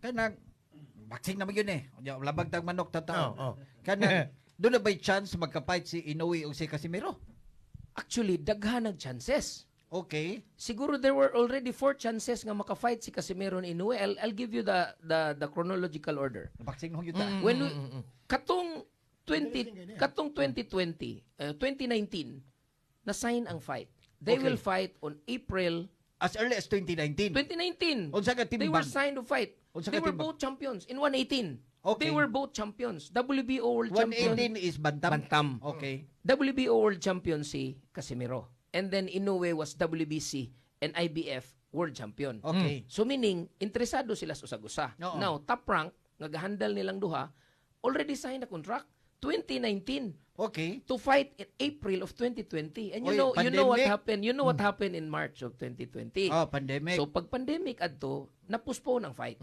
kanang boxing naman yun eh. Labag tag manok tatao. Oh, oh. Kanang doon na ba'y chance magka-fight si Inoue o si Casimiro? Actually, daghan ng chances. Okay. Siguro there were already 4 chances nga maka-fight si Casimiro and Inoue. I'll give you the chronological order. Boxing hong yuta. When we, katong 2020, 2019, na-sign ang fight. They Okay. will fight on April As early as 2019. 2019. Unsa ka They timbang? were signed to fight. Unsa They ka were timbang? both champions in 118. Okay. They were both champions. WBO World Champion. 118 is bantam. Bantam. Okay. WBO World Champion si Casimiro. And then Inoue was WBC and IBF World Champion. Okay. So meaning, interesado sila sa usag-usa. Oo. Now, Top Rank, nagahandle nilang duha, already signed a contract 2019 Okay. to fight in April of 2020. And you Oy, know what pandemic. happened? You know what happened in March of 2020. Oh, pandemic. So pag pandemic adto, na-postpone ang fight.